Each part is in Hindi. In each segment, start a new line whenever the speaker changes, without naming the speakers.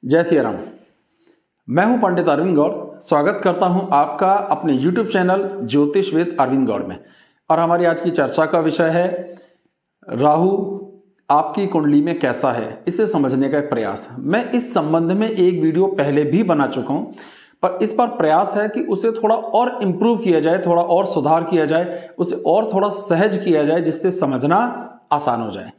जय सिया राम। मैं हूं पंडित अरविंद गौड़। स्वागत करता हूं आपका अपने YouTube चैनल ज्योतिषवेद अरविंद गौड़ में। और हमारी आज की चर्चा का विषय है राहु आपकी कुंडली में कैसा है, इसे समझने का एक प्रयास। मैं इस संबंध में एक वीडियो पहले भी बना चुका हूं, पर इस बार प्रयास है कि उसे थोड़ा और इम्प्रूव किया जाए, थोड़ा और सुधार किया जाए, उसे और थोड़ा सहज किया जाए, जिससे समझना आसान हो जाए।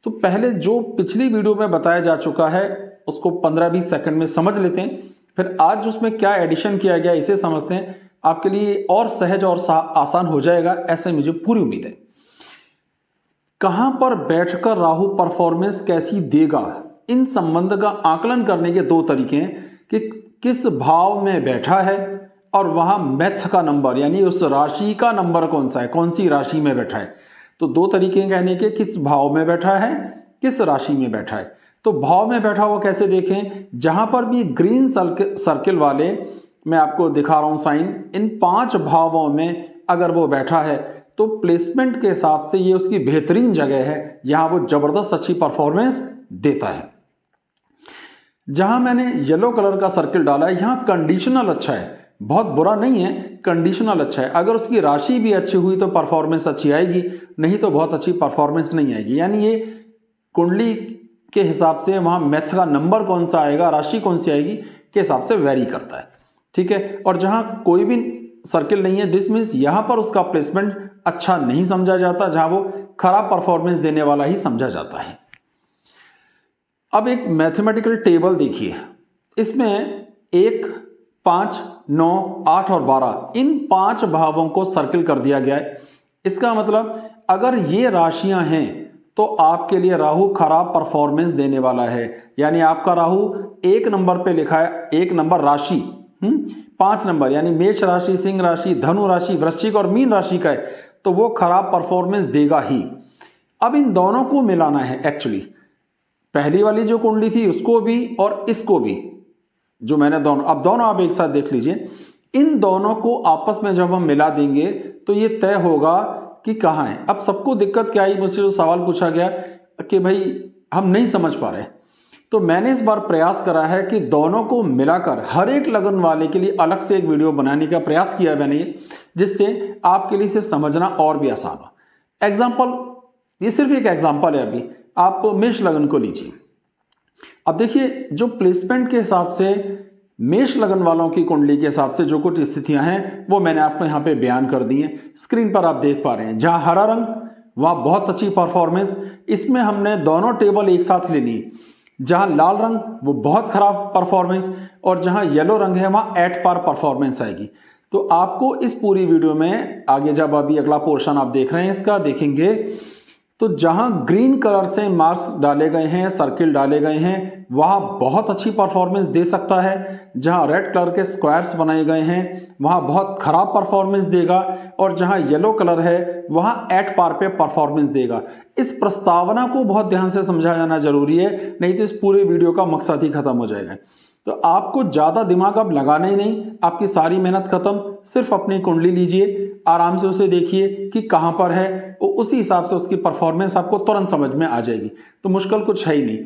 तो पहले जो पिछली वीडियो में बताया जा चुका है उसको 15-20 सेकंड में समझ लेते हैं, फिर आज उसमें क्या एडिशन किया गया इसे समझते हैं। आपके लिए और सहज और आसान हो जाएगा, ऐसे मुझे पूरी उम्मीद है। कहां पर बैठकर राहु परफॉर्मेंस कैसी देगा, इन संबंध का आकलन करने के दो तरीके हैं कि किस भाव में बैठा है और वहां मैथ का नंबर यानी उस राशि का नंबर कौन सा है, कौन सी राशि में बैठा है। तो दो तरीके हैं कहने के, किस भाव में बैठा है, किस राशि में बैठा है। तो भाव में बैठा हुआ कैसे देखें, जहां पर भी ग्रीन सर्किल वाले मैं आपको दिखा रहा हूं साइन, इन 5 भावों में अगर वो बैठा है तो प्लेसमेंट के हिसाब से ये उसकी बेहतरीन जगह है, यहां वो जबरदस्त अच्छी परफॉर्मेंस देता है। जहां मैंने येलो कलर का सर्किल डाला है, यहां कंडीशनल अच्छा है, बहुत बुरा नहीं है, कंडीशनल अच्छा है। अगर उसकी राशि भी अच्छी हुई तो परफॉर्मेंस अच्छी आएगी, नहीं तो बहुत अच्छी परफॉर्मेंस नहीं आएगी। यानी ये कुंडली के हिसाब से वहां मैथ का नंबर कौन सा आएगा, राशि कौन सी आएगी के हिसाब से वेरी करता है, ठीक है। और जहां कोई भी सर्किल नहीं है, दिस मीन्स यहां पर उसका प्लेसमेंट अच्छा नहीं समझा जाता, जहां वो खराब परफॉर्मेंस देने वाला ही समझा जाता है। अब एक मैथमेटिकल टेबल देखिए, इसमें 1, 5, 9, 8 और 12 इन 5 भावों को सर्किल कर दिया गया है। इसका मतलब अगर ये राशियां हैं तो आपके लिए राहु खराब परफॉर्मेंस देने वाला है। यानी आपका राहु 1 नंबर पे लिखा है, 1 नंबर राशि 5 नंबर यानी मेष राशि, सिंह राशि, धनु राशि, वृश्चिक और मीन राशि का है, तो वो खराब परफॉर्मेंस देगा ही। अब इन दोनों को मिलाना है एक्चुअली, पहली वाली जो कुंडली थी उसको भी और इसको भी, जो मैंने दोनों आप एक साथ देख लीजिए। इन दोनों को आपस में जब हम मिला देंगे तो ये तय होगा कि कहां है। अब सबको दिक्कत क्या आई, मुझसे जो सवाल पूछा गया कि भाई हम नहीं समझ पा रहे, तो मैंने इस बार प्रयास करा है कि दोनों को मिलाकर हर एक लगन वाले के लिए अलग से एक वीडियो बनाने का प्रयास किया है मैंने, जिससे आपके लिए इसे समझना और भी आसान हो। एग्जाम्पल, ये सिर्फ एक एग्जाम्पल है। अभी आप मेष लगन को लीजिए। अब देखिए, जो प्लेसमेंट के हिसाब से मेष लगन वालों की कुंडली के हिसाब से जो कुछ स्थितियां हैं वो मैंने आपको यहां पे बयान कर दी हैं। स्क्रीन पर आप देख पा रहे हैं, जहां हरा रंग वहां बहुत अच्छी परफॉर्मेंस, इसमें हमने दोनों टेबल एक साथ ले ली। जहां लाल रंग वो बहुत खराब परफॉर्मेंस, और जहां येलो रंग है वहां एट पार परफॉर्मेंस आएगी। तो आपको इस पूरी वीडियो में आगे, जब अभी अगला पोर्शन आप देख रहे हैं इसका देखेंगे, तो जहां ग्रीन कलर से मार्क्स डाले गए हैं, सर्किल डाले गए हैं, वहां बहुत अच्छी परफॉर्मेंस दे सकता है। जहां रेड कलर के स्क्वायर्स बनाए गए हैं वहां बहुत खराब परफॉर्मेंस देगा, और जहां येलो कलर है वहां एट पार पे परफॉर्मेंस देगा। इस प्रस्तावना को बहुत ध्यान से समझा जाना जरूरी है, नहीं तो इस पूरे वीडियो का मकसद ही खत्म हो जाएगा। तो आपको ज्यादा दिमाग अब लगाना ही नहीं, आपकी सारी मेहनत खत्म। सिर्फ अपनी कुंडली लीजिए, आराम से उसे देखिए कि कहां पर है, और उसी हिसाब से उसकी परफॉर्मेंस आपको तुरंत समझ में आ जाएगी। तो मुश्किल कुछ है ही नहीं।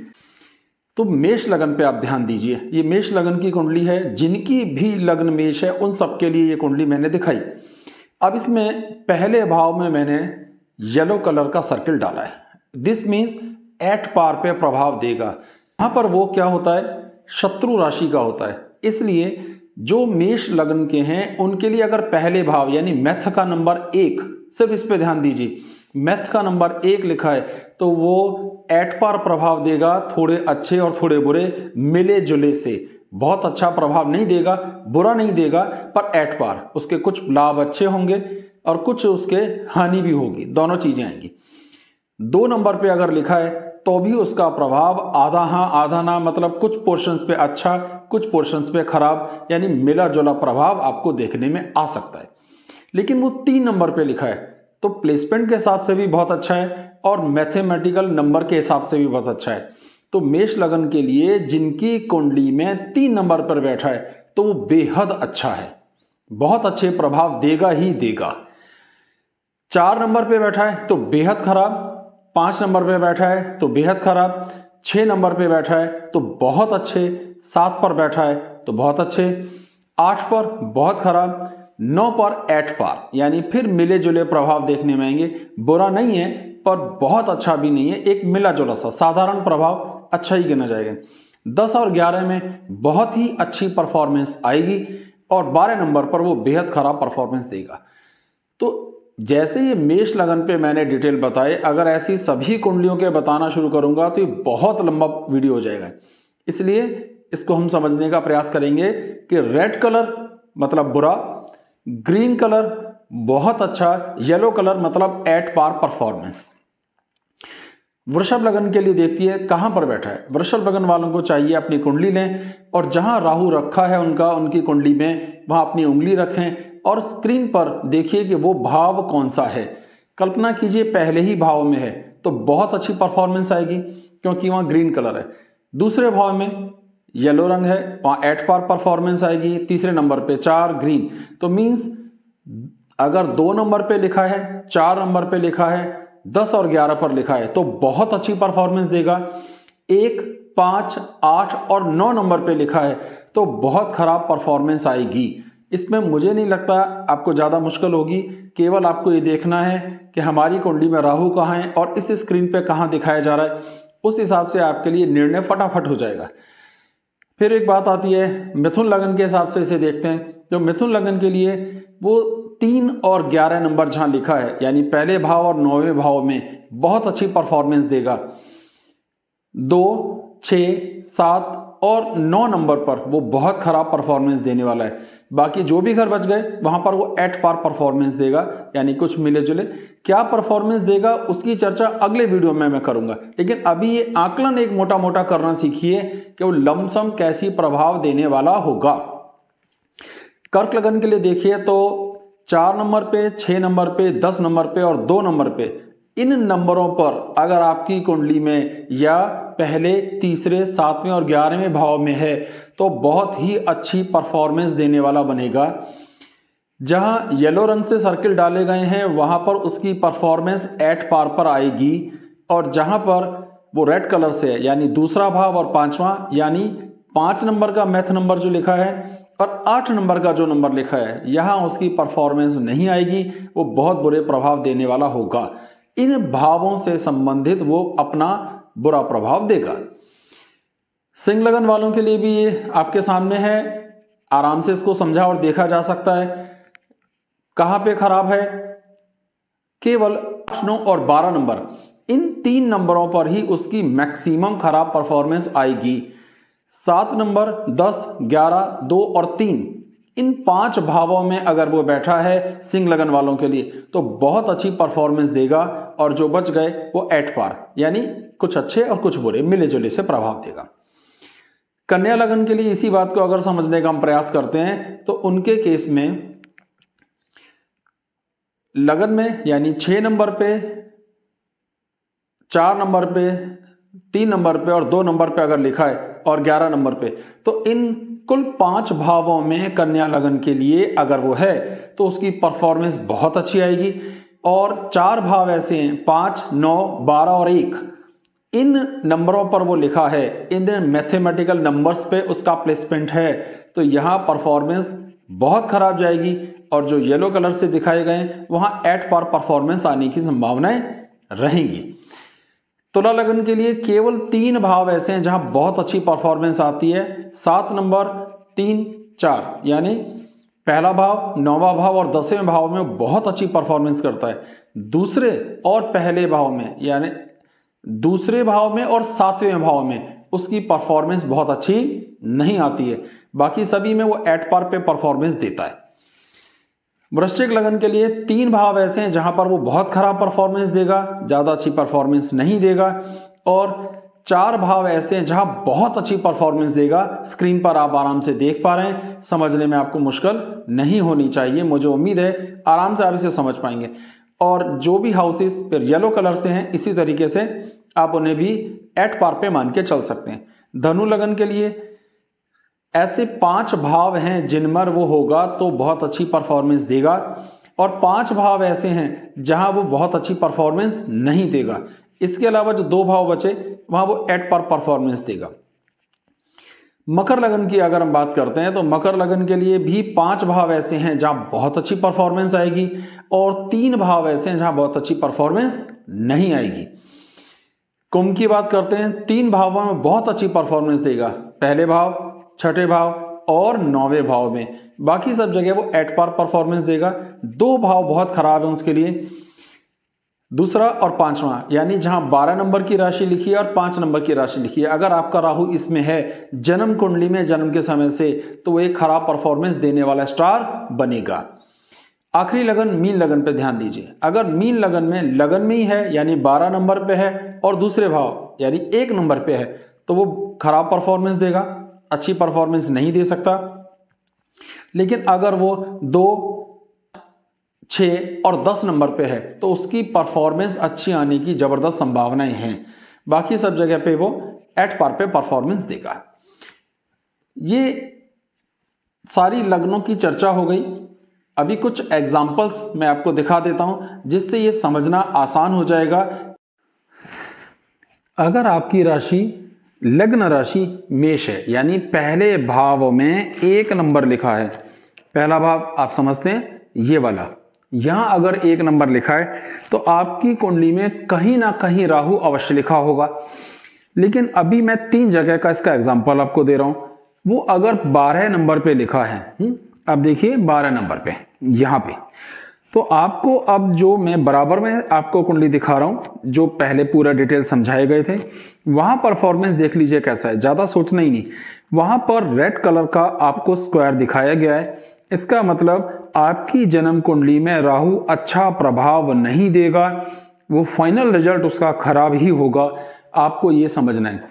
तो मेष लगन पे आप ध्यान दीजिए, ये मेष लगन की कुंडली है। जिनकी भी लग्न मेष है उन सबके लिए ये कुंडली मैंने दिखाई। अब इसमें पहले भाव में मैंने येलो कलर का सर्किल डाला है। दिस मीन्स एट पार पे प्रभाव देगा। यहां पर वो क्या होता है, शत्रु राशि का होता है। इसलिए जो मेष लग्न के हैं उनके लिए अगर पहले भाव यानी मैथ का नंबर 1, सिर्फ इस पे ध्यान दीजिए, मैथ का नंबर 1 लिखा है तो वो एट पार प्रभाव देगा। थोड़े अच्छे और थोड़े बुरे मिले जुले से, बहुत अच्छा प्रभाव नहीं देगा, बुरा नहीं देगा, पर एट पार। उसके कुछ लाभ अच्छे होंगे और कुछ उसके हानि भी होगी, दोनों चीजें आएंगी। 2 नंबर पे अगर लिखा है तो भी उसका प्रभाव आधा हाँ आधा ना, मतलब कुछ पोर्शंस पे अच्छा, कुछ पोर्शंस पे खराब, यानी मिला जुला प्रभाव आपको देखने में आ सकता है। लेकिन वो 3 नंबर पे लिखा है तो प्लेसमेंट के हिसाब से भी बहुत अच्छा है और मैथमेटिकल नंबर के हिसाब से भी बहुत अच्छा है। तो मेष लगन के लिए जिनकी कुंडली में 3 नंबर पर बैठा है तो वो बेहद अच्छा है, बहुत अच्छे प्रभाव देगा ही देगा। 4 नंबर पे बैठा है तो बेहद खराब, 5 नंबर पे बैठा है तो बेहद खराब, 6 नंबर पे बैठा है तो बहुत अच्छे, 7 पर बैठा है तो बहुत अच्छे, 8 पर बहुत खराब, 9 पर एट पार, यानी फिर मिले जुले प्रभाव देखने में आएंगे। बुरा नहीं है पर बहुत अच्छा भी नहीं है, एक मिला जुला सा साधारण प्रभाव अच्छा ही गिना जाएगा। 10 और 11 में बहुत ही अच्छी परफॉर्मेंस आएगी और 12 नंबर पर वो बेहद खराब परफॉर्मेंस देगा। तो जैसे ये मेष लगन पे मैंने डिटेल बताए, अगर ऐसी सभी कुंडलियों के बताना शुरू करूंगा तो ये बहुत लंबा वीडियो हो जाएगा। इसलिए इसको हम समझने का प्रयास करेंगे कि रेड कलर मतलब बुरा, ग्रीन कलर बहुत अच्छा, येलो कलर मतलब एट पार परफॉर्मेंस। वृषभ लगन के लिए देखती है कहां पर बैठा है। वृषभ लगन वालों को चाहिए अपनी कुंडली लें और जहां राहु रखा है उनकी कुंडली में वहां अपनी उंगली रखें और स्क्रीन पर देखिए कि वो भाव कौन सा है। कल्पना कीजिए पहले ही भाव में है तो बहुत अच्छी परफॉर्मेंस आएगी क्योंकि वहां ग्रीन कलर है। दूसरे भाव में येलो रंग है, वहां एट पार परफॉर्मेंस आएगी। तीसरे नंबर पे 4 ग्रीन, तो मींस अगर 2 नंबर पे लिखा है, 4 नंबर पे लिखा है, 10 और 11 पर लिखा है तो बहुत अच्छी परफॉर्मेंस देगा। 1, 5, 8 और 9 नंबर पे लिखा है तो बहुत खराब परफॉर्मेंस आएगी। इसमें मुझे नहीं लगता आपको ज़्यादा मुश्किल होगी, केवल आपको ये देखना है कि हमारी कुंडली में राहु कहाँ है और इस स्क्रीन पे कहाँ दिखाया जा रहा है, उस हिसाब से आपके लिए निर्णय फटाफट हो जाएगा। फिर एक बात आती है मिथुन लगन के हिसाब से इसे देखते हैं। तो मिथुन लगन के लिए वो 3 और 11 नंबर जहां लिखा है यानी पहले भाव और 9वें भाव में बहुत अच्छी परफॉर्मेंस देगा। 2, 6, 7 और 9 नंबर पर वो बहुत खराब परफॉर्मेंस देने वाला है। बाकी जो भी घर बच गए वहां पर वो एट पार परफॉर्मेंस देगा, यानी कुछ मिले जुले। क्या परफॉर्मेंस देगा उसकी चर्चा अगले वीडियो में मैं करूंगा, लेकिन अभी ये आकलन एक मोटा मोटा करना सीखिए कि वो लमसम कैसी प्रभाव देने वाला होगा। कर्क लगन के लिए देखिए तो 4 नंबर पे, 6 नंबर पे, 10 नंबर पे और 2 नंबर पे, इन नंबरों पर अगर आपकी कुंडली में या पहले, तीसरे, 7वें और 11वें भाव में है तो बहुत ही अच्छी परफॉर्मेंस देने वाला बनेगा। जहां येलो रंग से सर्किल डाले गए हैं वहां पर उसकी परफॉर्मेंस एट पार पर आएगी और जहां पर वो रेड कलर से है यानी दूसरा भाव और 5वां, यानी 5 नंबर का मैथ नंबर जो लिखा है और 8 नंबर का जो नंबर लिखा है, यहां उसकी परफॉर्मेंस नहीं आएगी, वो बहुत बुरे प्रभाव देने वाला होगा। इन भावों से संबंधित वो अपना बुरा प्रभाव देगा। सिंह लगन वालों के लिए भी ये आपके सामने है, आराम से इसको समझा और देखा जा सकता है। कहां पे खराब है, केवल 8, 9 और 12 नंबर, इन 3 नंबरों पर ही उसकी मैक्सिमम खराब परफॉर्मेंस आएगी। 7 नंबर, 10, 11, 2 और 3, इन 5 भावों में अगर वो बैठा है सिंह लगन वालों के लिए तो बहुत अच्छी परफॉर्मेंस देगा और जो बच गए वो एट पार, यानी कुछ अच्छे और कुछ बुरे मिले जुले से प्रभाव देगा। कन्या लगन के लिए इसी बात को अगर समझने का हम प्रयास करते हैं तो उनके केस में लगन में यानी 6 नंबर पे, 4 नंबर पे, 3 नंबर पे और 2 नंबर पे अगर लिखा है और 11 नंबर पे, तो इन कुल 5 भावों में कन्या लगन के लिए अगर वो है तो उसकी परफॉर्मेंस बहुत अच्छी आएगी। और 4 भाव ऐसे हैं 5, 9, 12 और 1, इन नंबरों पर वो लिखा है, इन मैथमेटिकल नंबर्स पे उसका प्लेसमेंट है, तो यहाँ परफॉर्मेंस बहुत खराब जाएगी और जो येलो कलर से दिखाए गए वहां एट पार परफॉर्मेंस आने की संभावनाएं रहेंगी। तुला लगन के लिए केवल 3 भाव ऐसे हैं जहां बहुत अच्छी परफॉर्मेंस आती है। 7 नंबर, 3, 4, यानी पहला भाव, 9वां भाव और 10वें भाव में बहुत अच्छी परफॉर्मेंस करता है। दूसरे और पहले भाव में यानी दूसरे भाव में और 7वें भाव में उसकी परफॉर्मेंस बहुत अच्छी नहीं आती है, बाकी सभी में वो एट पार पे परफॉर्मेंस देता है। वृश्चिक लगन के लिए 3 भाव ऐसे हैं जहां पर वो बहुत खराब परफॉर्मेंस देगा, ज्यादा अच्छी परफॉर्मेंस नहीं देगा, और 4 भाव ऐसे हैं जहां बहुत अच्छी परफॉर्मेंस देगा। स्क्रीन पर आप आराम से देख पा रहे हैं, समझने में आपको मुश्किल नहीं होनी चाहिए, मुझे उम्मीद है आराम से आप इसे समझ पाएंगे। और जो भी हाउसेस फिर येलो कलर से हैं इसी तरीके से आप उन्हें भी एट पार पे मान के चल सकते हैं। धनु लगन के लिए ऐसे 5 भाव हैं जिनमें वो होगा तो बहुत अच्छी परफॉर्मेंस देगा, और 5 भाव ऐसे हैं जहां वो बहुत अच्छी परफॉर्मेंस नहीं देगा। इसके अलावा जो 2 भाव बचे वहां वो एट पार परफॉर्मेंस देगा। मकर लगन की अगर हम बात करते हैं तो मकर लगन के लिए भी 5 भाव ऐसे हैं जहां बहुत अच्छी परफॉर्मेंस आएगी और 3 भाव ऐसे हैं जहां बहुत अच्छी परफॉर्मेंस नहीं आएगी। कुंभ की बात करते हैं, 3 भावों में बहुत अच्छी परफॉर्मेंस देगा, पहले भाव, छठे भाव और 9वें भाव में। बाकी सब जगह वो एट पार परफॉर्मेंस देगा। 2 भाव बहुत खराब है उसके लिए, दूसरा और 5वां, यानी जहां 12 नंबर की राशि लिखी है और 5 नंबर की राशि लिखी है, अगर आपका राहु इसमें है जन्म कुंडली में जन्म के समय से, तो वो एक खराब परफॉर्मेंस देने वाला स्टार बनेगा। आखिरी लगन मीन लगन पे ध्यान दीजिए। अगर मीन लगन में ही है यानी 12 नंबर पे है और दूसरे भाव यानी 1 नंबर पे है, तो वो खराब परफॉर्मेंस देगा, अच्छी परफॉर्मेंस नहीं दे सकता। लेकिन अगर वो 2, 6 और 10 नंबर पे है तो उसकी परफॉर्मेंस अच्छी आने की जबरदस्त संभावनाएं हैं। बाकी सब जगह पे वो एट पार पे परफॉर्मेंस देगा। ये सारी लग्नों की चर्चा हो गई। अभी कुछ एग्जाम्पल्स मैं आपको दिखा देता हूं जिससे ये समझना आसान हो जाएगा। अगर आपकी राशि लग्न राशि मेष है यानी पहले भाव में 1 नंबर लिखा है, पहला भाव आप समझते हैं ये वाला, यहां अगर 1 नंबर लिखा है तो आपकी कुंडली में कहीं ना कहीं राहु अवश्य लिखा होगा। लेकिन अभी मैं 3 जगह का इसका एग्जाम्पल आपको दे रहा हूं। वो अगर 12 नंबर पे लिखा है, अब देखिए 12 नंबर पे यहां पे, तो आपको अब जो मैं बराबर में आपको कुंडली दिखा रहा हूं, जो पहले पूरा डिटेल समझाए गए थे, वहां परफॉर्मेंस देख लीजिए कैसा है, ज्यादा सोचना ही नहीं। वहां पर रेड कलर का आपको स्क्वायर दिखाया गया है। इसका मतलब आपकी जन्म कुंडली में राहु अच्छा प्रभाव नहीं देगा, वो फाइनल रिजल्ट उसका खराब ही होगा, आपको ये समझना है।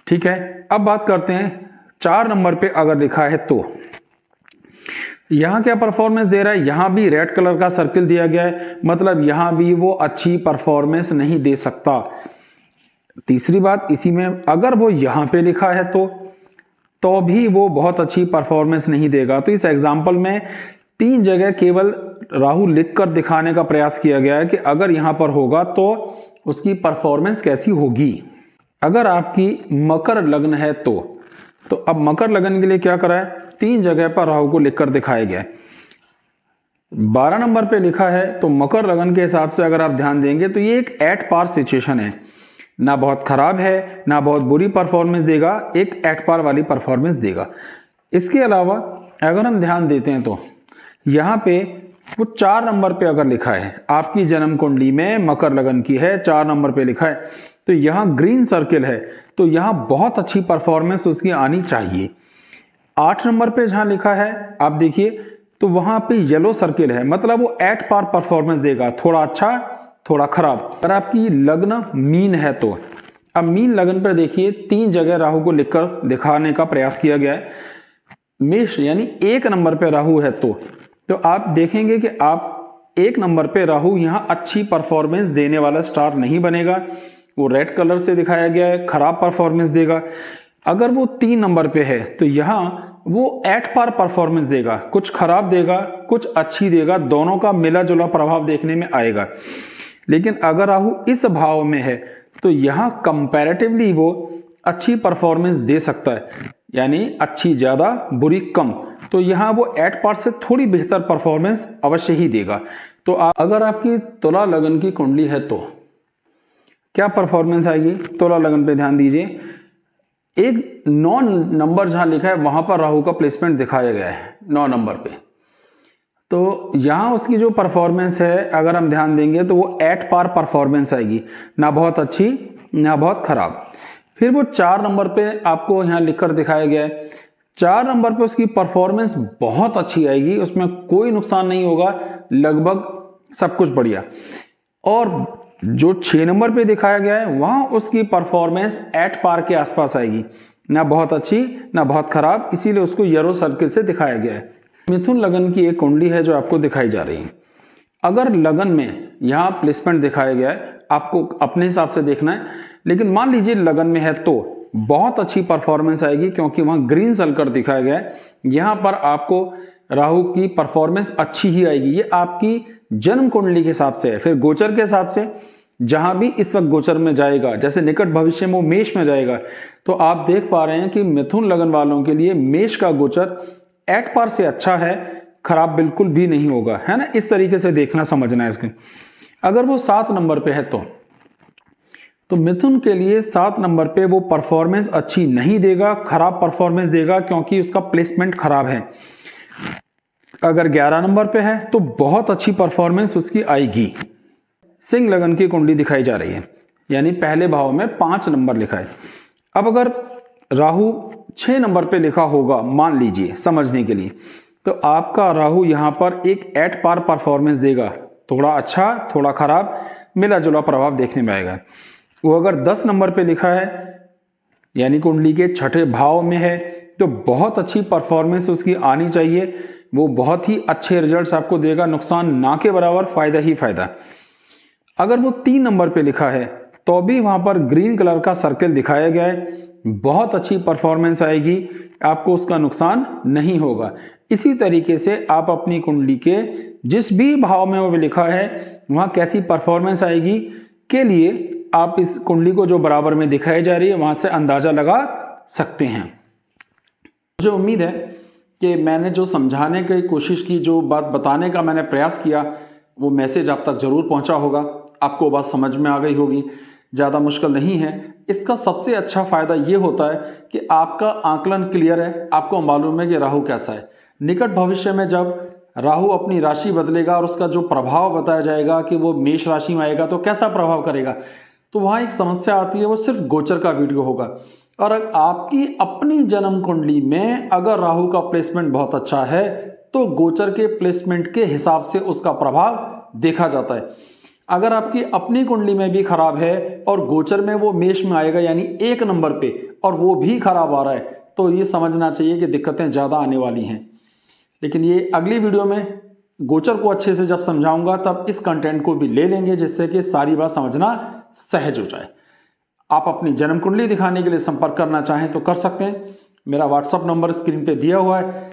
ठीक है, अब बात करते हैं 4 नंबर पे अगर लिखा है तो यहां क्या परफॉर्मेंस दे रहा है। यहां भी रेड कलर का सर्किल दिया गया है, मतलब यहां भी वो अच्छी परफॉर्मेंस नहीं दे सकता। तीसरी बात इसी में, अगर वो यहां पे लिखा है तो भी वो बहुत अच्छी परफॉर्मेंस नहीं देगा। तो इस एग्जाम्पल में 3 जगह केवल राहु लिखकर दिखाने का प्रयास किया गया है कि अगर यहां पर होगा तो उसकी परफॉर्मेंस कैसी होगी। अगर आपकी मकर लग्न है तो अब मकर लगन के लिए क्या करा है, 3 जगह पर राहु को लिखकर दिखाया गया है। 12 नंबर पे लिखा है तो मकर लगन के हिसाब से अगर आप ध्यान देंगे तो ये एक एट पार सिचुएशन है, ना बहुत खराब है ना बहुत बुरी परफॉर्मेंस देगा, एक एट पार वाली परफॉर्मेंस देगा। इसके अलावा अगर हम ध्यान देते हैं तो यहाँ पे वो 4 नंबर पे अगर लिखा है, आपकी जन्म कुंडली में मकर लगन की है, 4 नंबर पे लिखा है, तो यहाँ ग्रीन सर्किल है, तो यहाँ बहुत अच्छी परफॉर्मेंस उसकी आनी चाहिए। 8 नंबर पे जहां लिखा है आप देखिए तो वहां पे येलो सर्किल है, मतलब वो एट पार परफॉर्मेंस देगा, थोड़ा अच्छा थोड़ा खराब। अगर आपकी लग्न मीन है तो अब मीन लगन पर देखिए 3 जगह राहु को लिखकर दिखाने का प्रयास किया गया है। मेष यानी 1 नंबर पे राहु है तो आप देखेंगे कि आप 1 नंबर पे राहु यहां अच्छी परफॉर्मेंस देने वाला स्टार नहीं बनेगा, वो रेड कलर से दिखाया गया है, खराब परफॉर्मेंस देगा। अगर वो 3 नंबर पे है तो यहां वो एट पार परफॉर्मेंस देगा, कुछ खराब देगा कुछ अच्छी देगा, दोनों का मिला जुला प्रभाव देखने में आएगा। लेकिन अगर राहु इस भाव में है तो यहां कंपैरेटिवली वो अच्छी परफॉर्मेंस दे सकता है, यानी अच्छी ज्यादा बुरी कम, तो यहां वो एट पार से थोड़ी बेहतर परफॉर्मेंस अवश्य ही देगा। तो अगर आपकी तुला लगन की कुंडली है तो क्या परफॉर्मेंस आएगी, तुला लगन पे ध्यान दीजिए। एक 9 नंबर जहां लिखा है वहां पर राहु का प्लेसमेंट दिखाया गया है 9 नंबर पे, तो यहां उसकी जो परफॉर्मेंस है अगर हम ध्यान देंगे तो वो एट पार परफॉर्मेंस आएगी, ना बहुत अच्छी ना बहुत खराब। फिर वो 4 नंबर पे आपको यहां लिखकर दिखाया गया है, 4 नंबर पे उसकी परफॉर्मेंस बहुत अच्छी आएगी, उसमें कोई नुकसान नहीं होगा, लगभग सब कुछ बढ़िया। और जो 6 नंबर पे दिखाया गया है वहां उसकी परफॉर्मेंस एट पार के आसपास आएगी, ना बहुत अच्छी ना बहुत खराब, इसीलिए उसको येलो सर्किल से दिखाया गया है। मिथुन लगन की एक कुंडली है जो आपको दिखाई जा रही है। अगर लगन में यहाँ प्लेसमेंट दिखाया गया है, आपको अपने हिसाब से देखना है, लेकिन मान लीजिए लगन में है तो बहुत अच्छी परफॉर्मेंस आएगी क्योंकि वहां ग्रीन सर्कल दिखाया गया है। यहां पर आपको राहु की परफॉर्मेंस अच्छी ही आएगी, ये आपकी जन्म कुंडली के हिसाब से है। फिर गोचर के हिसाब से जहां भी इस वक्त गोचर में जाएगा, जैसे निकट भविष्य में वो मेष में जाएगा, तो आप देख पा रहे हैं कि मिथुन लगन वालों के लिए मेष का गोचर एट पार से अच्छा है, खराब बिल्कुल भी नहीं होगा, है ना। इस तरीके से देखना समझना है इसके। अगर वो 7 नंबर पे है तो मिथुन के लिए 7 नंबर पे वो परफॉर्मेंस अच्छी नहीं देगा, खराब परफॉर्मेंस देगा, क्योंकि उसका प्लेसमेंट खराब है। अगर 11 नंबर पे है तो बहुत अच्छी परफॉर्मेंस उसकी आएगी। सिंह लगन की कुंडली दिखाई जा रही है, यानी पहले भाव में 5 नंबर लिखा है। अब अगर राहु 6 नंबर पे लिखा होगा, मान लीजिए समझने के लिए, तो आपका राहु यहां पर एक एट पार परफॉर्मेंस देगा, थोड़ा अच्छा थोड़ा खराब मिला जुला प्रभाव देखने में आएगा। वो अगर 10 नंबर पे लिखा है, यानी कुंडली के छठे भाव में है, तो बहुत अच्छी परफॉर्मेंस उसकी आनी चाहिए, वो बहुत ही अच्छे रिजल्ट्स आपको देगा, नुकसान ना के बराबर, फायदा ही फायदा। अगर वो 3 नंबर पे लिखा है तो भी वहां पर ग्रीन कलर का सर्कल दिखाया गया है, बहुत अच्छी परफॉर्मेंस आएगी, आपको उसका नुकसान नहीं होगा। इसी तरीके से आप अपनी कुंडली के जिस भी भाव में वो लिखा है वहां कैसी परफॉर्मेंस आएगी के लिए आप इस कुंडली को जो बराबर में दिखाई जा रही है वहां से अंदाजा लगा सकते हैं। मुझे उम्मीद है कि मैंने जो समझाने की कोशिश की, जो बात बताने का मैंने प्रयास किया, वो मैसेज आप तक जरूर पहुंचा होगा, आपको बात समझ में आ गई होगी। ज़्यादा मुश्किल नहीं है। इसका सबसे अच्छा फायदा ये होता है कि आपका आकलन क्लियर है, आपको मालूम है कि राहु कैसा है। निकट भविष्य में जब राहु अपनी राशि बदलेगा और उसका जो प्रभाव बताया जाएगा कि वो मेष राशि में आएगा तो कैसा प्रभाव करेगा, तो वहाँ एक समस्या आती है, वो सिर्फ गोचर का वीडियो होगा। और आपकी अपनी जन्म कुंडली में अगर राहु का प्लेसमेंट बहुत अच्छा है तो गोचर के प्लेसमेंट के हिसाब से उसका प्रभाव देखा जाता है। अगर आपकी अपनी कुंडली में भी खराब है और गोचर में वो मेष में आएगा, यानी 1 नंबर पे, और वो भी खराब आ रहा है, तो ये समझना चाहिए कि दिक्कतें ज़्यादा आने वाली हैं। लेकिन ये अगली वीडियो में गोचर को अच्छे से जब समझाऊंगा तब इस कंटेंट को भी ले लेंगे, जिससे कि सारी बात समझना सहज हो जाए। आप अपनी जन्म कुंडली दिखाने के लिए संपर्क करना चाहें तो कर सकते हैं। मेरा व्हाट्सअप नंबर स्क्रीन पे दिया हुआ है।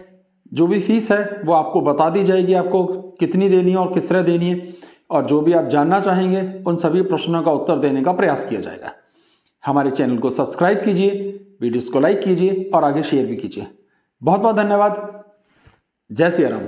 जो भी फीस है वो आपको बता दी जाएगी, आपको कितनी देनी है और किस तरह देनी है, और जो भी आप जानना चाहेंगे उन सभी प्रश्नों का उत्तर देने का प्रयास किया जाएगा। हमारे चैनल को सब्सक्राइब कीजिए, वीडियोस को लाइक कीजिए और आगे शेयर भी कीजिए। बहुत बहुत धन्यवाद। जय सिया राम।